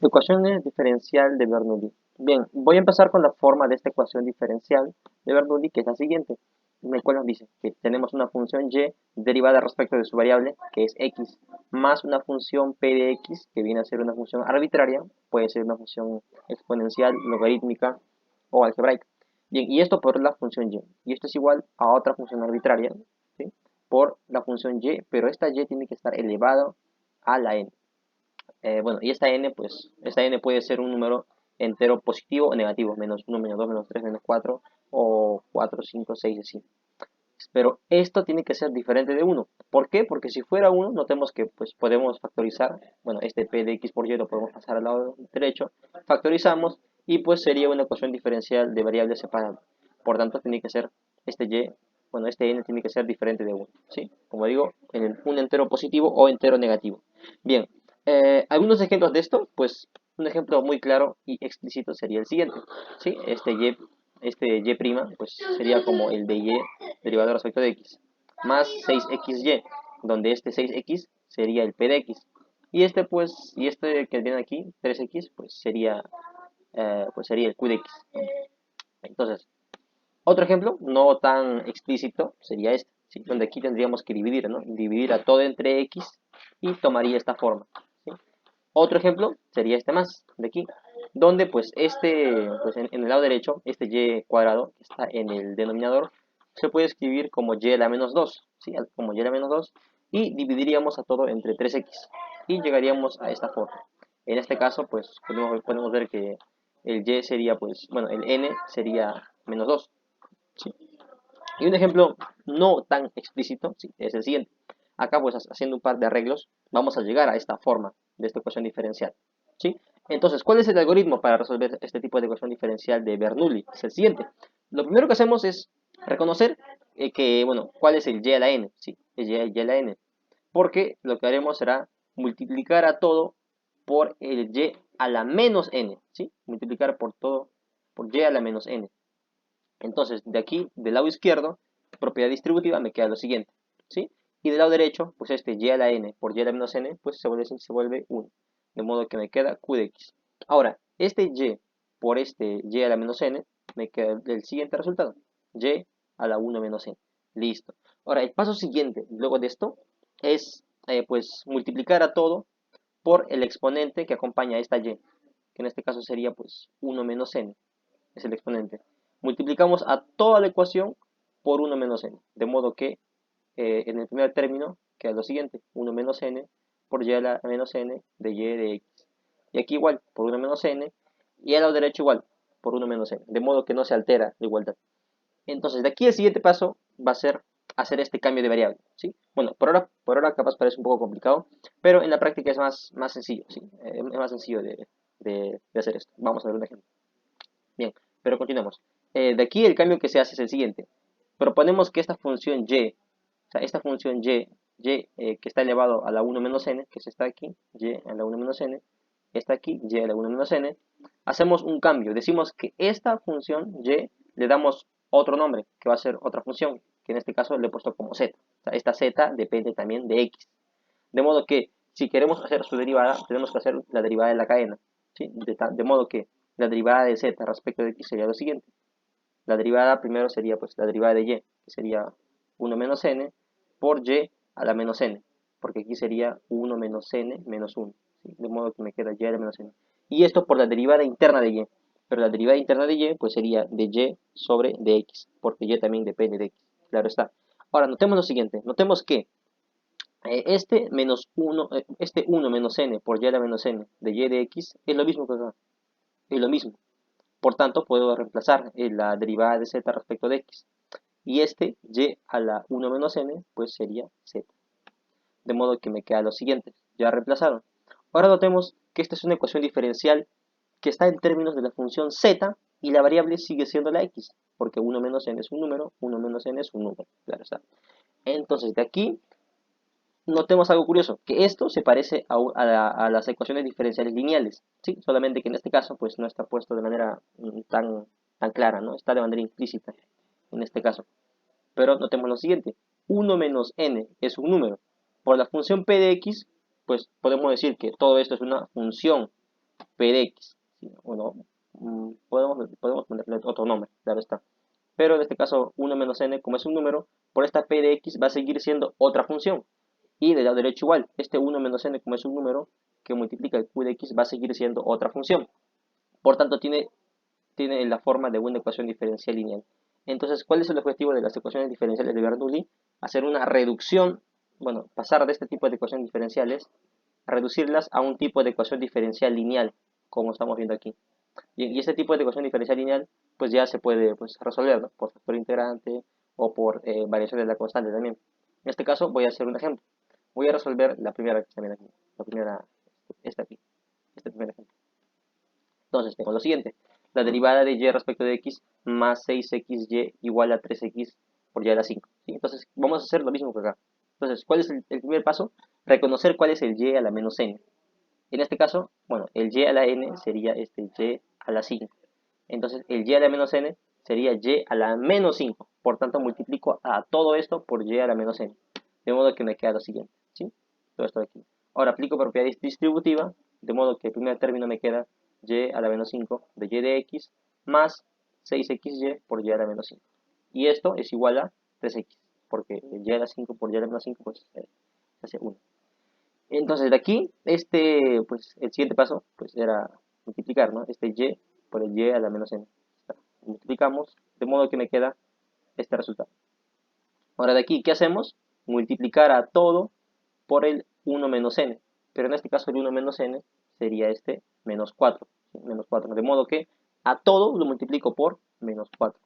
Ecuación diferencial de Bernoulli. Bien, voy a empezar con la forma de esta ecuación diferencial de Bernoulli, que es la siguiente, en la cual nos dice que tenemos una función y derivada respecto de su variable, que es x, más una función p de x, que viene a ser una función arbitraria, puede ser una función exponencial, logarítmica o algebraica. Bien, y esto por la función y esto es igual a otra función arbitraria, ¿sí? Por la función y, pero esta y tiene que estar elevada a la n. Bueno, y esta n, pues, esta n puede ser un número entero positivo o negativo, menos 1, menos 2, menos 3, menos 4, o 4, 5, 6, así. Pero esto tiene que ser diferente de 1. ¿Por qué? Porque si fuera 1, notemos que pues, podemos factorizar, bueno, este p de x por y lo podemos pasar al lado derecho, factorizamos y pues sería una ecuación diferencial de variables separadas. Por tanto, tiene que ser este y, bueno, este n tiene que ser diferente de 1, ¿sí? Como digo, en un entero positivo o entero negativo. Bien, algunos ejemplos de esto, pues un ejemplo muy claro y explícito sería el siguiente, ¿sí? Este y', pues sería como el de y derivado respecto de x, más 6xy, donde este 6x sería el p de x. Y este, pues, y este que viene aquí, 3x, pues sería el q de x. Entonces, otro ejemplo, no tan explícito, sería este, ¿sí? Donde aquí tendríamos que dividir, ¿no? Dividir a todo entre x y tomaría esta forma, ¿sí? Otro ejemplo sería este más, de aquí, donde pues pues en el lado derecho, este y cuadrado que está en el denominador, se puede escribir como y a la menos 2, ¿sí? Como y a la menos 2, y dividiríamos a todo entre 3x, y llegaríamos a esta forma. En este caso, pues podemos ver que el y sería, pues, bueno, el n sería menos 2, ¿sí? Y un ejemplo no tan explícito, ¿sí? Es el siguiente. Acá, pues, haciendo un par de arreglos, vamos a llegar a esta forma de esta ecuación diferencial, ¿sí? Entonces, ¿cuál es el algoritmo para resolver este tipo de ecuación diferencial de Bernoulli? Es el siguiente. Lo primero que hacemos es reconocer bueno, ¿cuál es el y a la n? Sí, el y a la n. Porque lo que haremos será multiplicar a todo por el y a la menos n, ¿sí? Multiplicar por todo por y a la menos n. Entonces, de aquí, del lado izquierdo, propiedad distributiva, me queda lo siguiente, ¿sí? Y del lado derecho, pues este y a la n por y a la menos n, pues se vuelve 1. De modo que me queda q de x. Ahora, este y por este y a la menos n, me queda el siguiente resultado. Y a la 1 menos n. Listo. Ahora, el paso siguiente, luego de esto, es pues multiplicar a todo por el exponente que acompaña a esta y, que en este caso sería pues 1 menos n es el exponente. Multiplicamos a toda la ecuación por 1 menos n, de modo que en el primer término queda lo siguiente, 1 menos n por y a la menos n de y de x. Y aquí igual, por 1 menos n, y al lado derecho igual, por 1 menos n, de modo que no se altera la igualdad. Entonces, de aquí el siguiente paso va a ser hacer este cambio de variable, ¿sí? Bueno, por ahora capaz parece un poco complicado, pero en la práctica es más sencillo, ¿sí? Es más sencillo de hacer esto. Vamos a ver un ejemplo. Bien, pero continuemos. De aquí el cambio que se hace es el siguiente. Proponemos que esta función y, o sea, esta función que está elevado a la 1 menos n, que se está aquí, y a la 1 menos n, está aquí, y a la 1 menos n, hacemos un cambio. Decimos que esta función y le damos otro nombre, que va a ser otra función, que en este caso le he puesto como z. O sea, esta z depende también de x. De modo que si queremos hacer su derivada, tenemos que hacer la derivada de la cadena, ¿sí? De modo que la derivada de z respecto de x sería lo siguiente. La derivada primero sería pues la derivada de y, que sería 1 menos n por y a la menos n, porque aquí sería 1 menos n menos 1, ¿sí? De modo que me queda y a la menos n. Y esto por la derivada interna de y, pero la derivada interna de y pues sería de y sobre de x, porque y también depende de x, claro está. Ahora, notemos lo siguiente, notemos que este 1 menos n por y a la menos n de y de x es lo mismo que acá, es lo mismo. Por tanto, puedo reemplazar la derivada de z respecto de x. Y este y a la 1 menos n, pues sería z. De modo que me queda lo siguiente, ya reemplazaron. Ahora notemos que esta es una ecuación diferencial que está en términos de la función z y la variable sigue siendo la x, porque 1 menos n es un número, 1 menos n es un número, claro está. Entonces, de aquí notemos algo curioso, que esto se parece a las ecuaciones diferenciales lineales, ¿sí? Solamente que en este caso pues no está puesto de manera tan clara, ¿no? Está de manera implícita en este caso. Pero notemos lo siguiente, 1 menos n es un número. Por la función p de x, pues podemos decir que todo esto es una función p de x. ¿Sí? Bueno, podemos ponerle otro nombre, claro está. Pero en este caso 1 menos n, como es un número, por esta p de x va a seguir siendo otra función. Y del lado derecho igual, este 1 menos n, como es un número que multiplica el q de x, va a seguir siendo otra función. Por tanto, tiene la forma de una ecuación diferencial lineal. Entonces, ¿cuál es el objetivo de las ecuaciones diferenciales de Bernoulli? Hacer una reducción, bueno, pasar de este tipo de ecuaciones diferenciales a reducirlas a un tipo de ecuación diferencial lineal, como estamos viendo aquí. Y este tipo de ecuación diferencial lineal, pues ya se puede pues, resolver, ¿no? Por factor integrante o por variación de la constante también. En este caso voy a hacer un ejemplo. Voy a resolver la primera que está aquí. La primera, esta aquí. Este primer ejemplo. Entonces tengo lo siguiente. La derivada de y respecto de x más 6xy igual a 3x por y a la 5. ¿Sí? Entonces vamos a hacer lo mismo que acá. Entonces, ¿cuál es el primer paso? Reconocer cuál es el y a la menos n. En este caso, bueno, el y a la n sería este y a la 5. Entonces, el y a la menos n sería y a la menos 5. Por tanto, multiplico a todo esto por y a la menos n. De modo que me queda lo siguiente. ¿Sí? Todo esto de aquí. Ahora aplico propiedad distributiva, de modo que el primer término me queda y a la menos 5 de y de x más 6xy por y a la menos 5. Y esto es igual a 3x, porque y a la 5 por y a la menos 5 pues se hace 1. Entonces de aquí, pues el siguiente paso pues era multiplicar, ¿no? Este y por el y a la menos n. Multiplicamos, de modo que me queda este resultado. Ahora de aquí, ¿qué hacemos? Multiplicar a todo por el 1 menos n. Pero en este caso el 1 menos n sería este menos 4. ¿Sí? Menos 4. De modo que a todo lo multiplico por menos 4.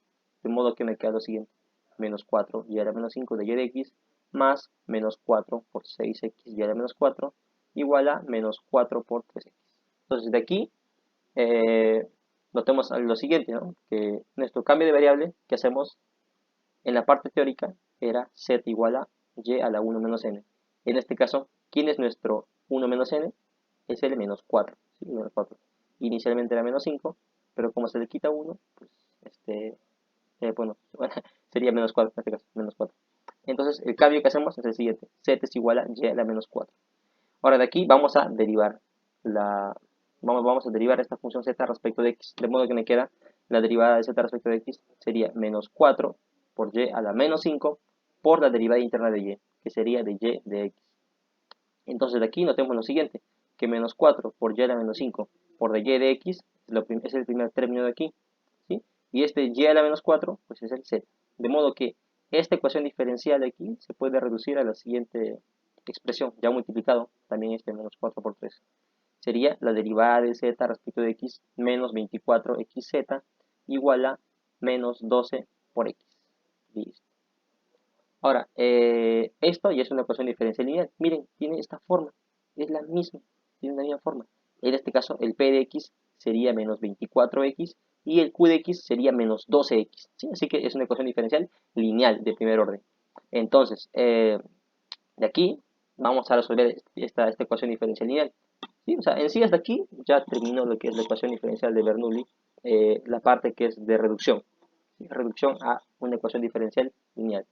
De modo que me queda lo siguiente. Menos 4 y a la menos 5 de y de x más menos 4 por 6x y a la menos 4 igual a menos 4 por 3x. Entonces de aquí notemos lo siguiente, ¿no? Que nuestro cambio de variable que hacemos en la parte teórica era z igual a y a la 1 menos n. En este caso, ¿quién es nuestro 1 menos n? Es el menos 4. ¿Sí? Menos 4. Inicialmente era menos 5, pero como se le quita 1, pues bueno, sería menos 4 en este caso, menos 4. Entonces, el cambio que hacemos es el siguiente. Z es igual a y a la menos 4. Ahora de aquí vamos a derivar vamos a derivar esta función z respecto de x, de modo que me queda la derivada de z respecto de x sería menos 4 por y a la menos 5 por la derivada interna de y, que sería de y de x. Entonces de aquí notemos lo siguiente, que menos 4 por y a la menos 5 por de y de x es el primer término de aquí, ¿sí? Y este y a la menos 4 pues es el z. De modo que esta ecuación diferencial de aquí se puede reducir a la siguiente expresión, ya multiplicado, también este menos 4 por 3. Sería la derivada de z respecto de x menos 24xz igual a menos 12 por x. Listo. Ahora, esto ya es una ecuación diferencial lineal. Miren, tiene esta forma. Es la misma. Tiene la misma forma. En este caso, el p de x sería menos 24x y el q de x sería menos 12x. ¿Sí? Así que es una ecuación diferencial lineal de primer orden. Entonces, de aquí vamos a resolver esta ecuación diferencial lineal. ¿Sí? O sea, en sí hasta aquí ya terminó lo que es la ecuación diferencial de Bernoulli, la parte que es de reducción. ¿Sí? Reducción a una ecuación diferencial lineal.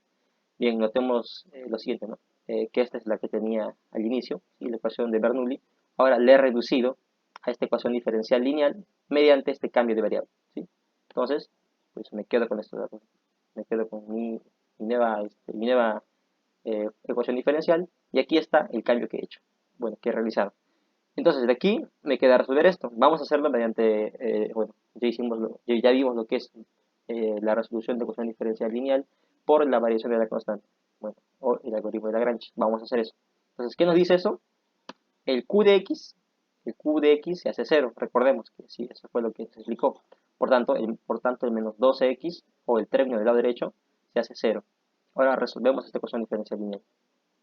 Bien, notemos lo siguiente, ¿no? Que esta es la que tenía al inicio, ¿sí? La ecuación de Bernoulli. Ahora le he reducido a esta ecuación diferencial lineal mediante este cambio de variable. ¿Sí? Entonces, pues me quedo con esto, ¿verdad? Me quedo con mi nueva ecuación diferencial y aquí está el cambio que he hecho, bueno, que he realizado. Entonces, de aquí me queda resolver esto. Vamos a hacerlo mediante, bueno, ya vimos lo que es la resolución de ecuación diferencial lineal por la variación de la constante. Bueno, o el algoritmo de Lagrange. Vamos a hacer eso. Entonces, ¿qué nos dice eso? El Q de X se hace 0. Recordemos que sí, eso fue lo que se explicó. Por tanto, el menos 12x o el término del lado derecho se hace 0. Ahora resolvemos esta ecuación diferencial lineal.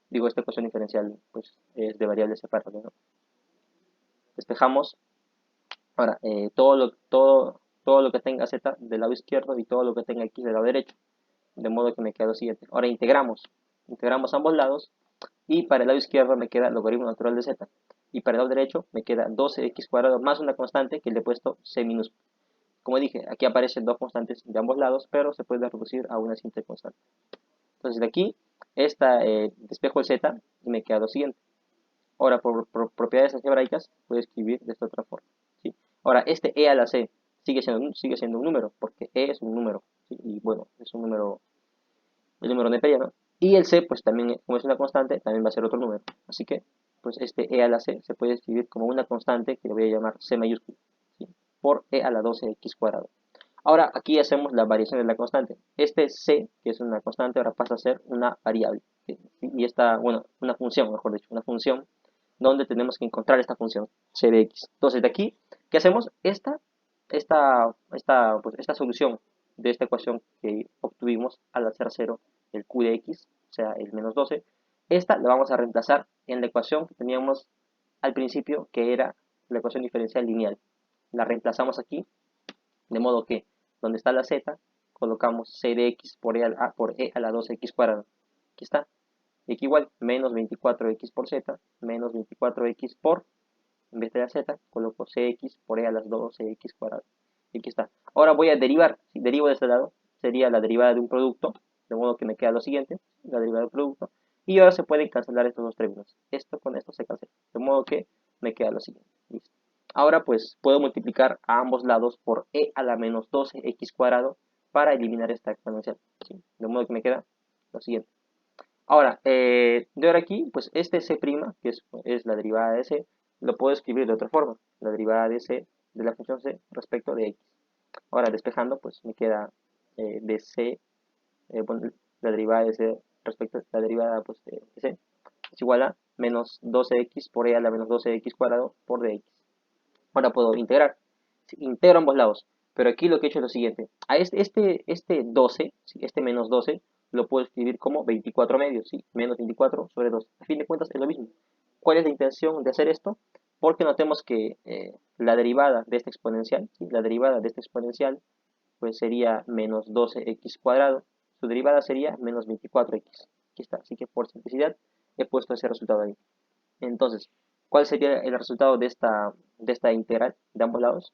Digo, esta ecuación diferencial pues, es de variables separables, ¿no? Despejamos. Ahora, todo lo que tenga z del lado izquierdo y todo lo que tenga x del lado derecho. De modo que me queda lo siguiente. Ahora integramos. Integramos ambos lados. Y para el lado izquierdo me queda el logaritmo natural de z. Y para el lado derecho me queda 12x cuadrado más una constante que le he puesto c minúsculo. Como dije, aquí aparecen dos constantes de ambos lados, pero se puede reducir a una simple constante. Entonces de aquí, despejo el z y me queda lo siguiente. Ahora, por propiedades algebraicas, puedo escribir de esta otra forma. ¿Sí? Ahora, este e a la c sigue siendo un número, porque e es un número, ¿sí? Y bueno, es un número, el número neperiano. Y el c, pues también, como es una constante, también va a ser otro número. Así que, pues este e a la c se puede escribir como una constante que le voy a llamar c mayúscula, ¿sí? Por e a la 12x cuadrado. Ahora aquí hacemos la variación de la constante. Este c, que es una constante, ahora pasa a ser una variable. ¿Sí? Y esta, bueno, una función, mejor dicho, una función donde tenemos que encontrar esta función c de x. Entonces de aquí, ¿qué hacemos? Esta solución de esta ecuación que obtuvimos al hacer cero el q de x, o sea, el menos 12, esta la vamos a reemplazar en la ecuación que teníamos al principio, que era la ecuación diferencial lineal. La reemplazamos aquí, de modo que donde está la z, colocamos c de x por e a la 12x cuadrada. Aquí está. Y aquí igual, menos 24x por z, menos 24x por, en vez de la z, coloco cx por e a las 12x cuadrada. Y aquí está. Ahora voy a derivar. Si derivo de este lado, sería la derivada de un producto, de modo que me queda lo siguiente, la derivada del producto. Y ahora se pueden cancelar estos dos términos. Esto con esto se cancela. De modo que me queda lo siguiente. Listo. Ahora pues puedo multiplicar a ambos lados por e a la menos 12x cuadrado para eliminar esta exponencial. ¿Sí? De modo que me queda lo siguiente. Ahora, de ahora aquí, pues este c', que es la derivada de c, lo puedo escribir de otra forma. La derivada de c, de la función c, respecto de x. Ahora, despejando, pues me queda de c, bueno, la derivada de c respecto a la derivada pues, de c, es igual a menos 12x por e a la menos 12x cuadrado por dx. Ahora puedo integrar. Sí, integro ambos lados. Pero aquí lo que he hecho es lo siguiente. A este 12, ¿sí? Este menos 12, lo puedo escribir como 24 medios, ¿sí? Menos 24 sobre 2. A fin de cuentas es lo mismo. ¿Cuál es la intención de hacer esto? Porque notemos que la derivada de esta exponencial, ¿sí? La derivada de esta exponencial, pues sería menos 12x cuadrado. Su derivada sería menos 24x. Aquí está. Así que por simplicidad he puesto ese resultado ahí. Entonces, ¿cuál sería el resultado de esta integral de ambos lados?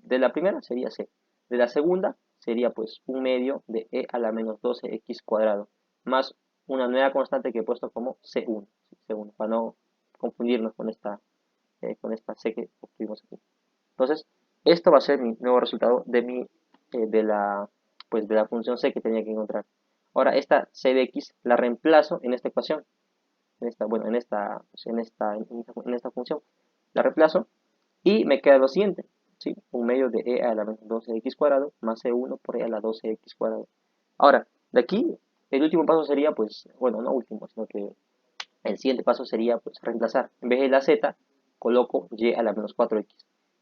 De la primera sería c. De la segunda sería pues un medio de e a la menos 12x cuadrado, más una nueva constante que he puesto como c1, c1 para no confundirnos con esta c que obtuvimos aquí. Entonces, esto va a ser mi nuevo resultado de la función c que tenía que encontrar. Ahora, esta c de x la reemplazo en esta ecuación, bueno, en esta función. La reemplazo y me queda lo siguiente, ¿sí? Un medio de e a la menos 12x cuadrado más c1 por e a la 12x cuadrado. Ahora, de aquí, el último paso sería, pues, bueno, no último, sino que el siguiente paso sería, pues, reemplazar. En vez de la z, coloco y a la menos 4x.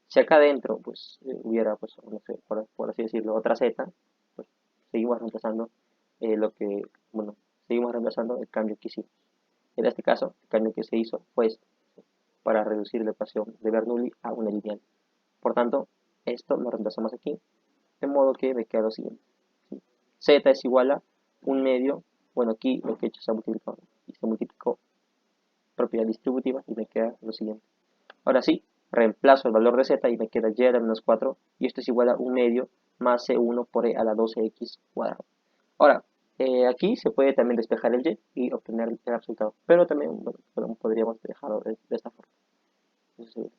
Si acá adentro, pues, hubiera, pues, no sé, por así decirlo, otra z, pues, seguimos reemplazando bueno, seguimos reemplazando el cambio que hicimos. En este caso, el cambio que se hizo fue este, para reducir la ecuación de Bernoulli a una lineal. Por tanto, esto lo reemplazamos aquí, de modo que me queda lo siguiente. ¿Sí? Z es igual a un medio, bueno, aquí lo que he hecho se ha multiplicado, y se multiplicó propiedad distributiva y me queda lo siguiente. Ahora sí, reemplazo el valor de z y me queda y a la menos 4, y esto es igual a un medio más c1 por e a la 12x cuadrado. Ahora, aquí se puede también despejar el y obtener el resultado, pero también bueno, podríamos dejarlo de esta forma. Entonces,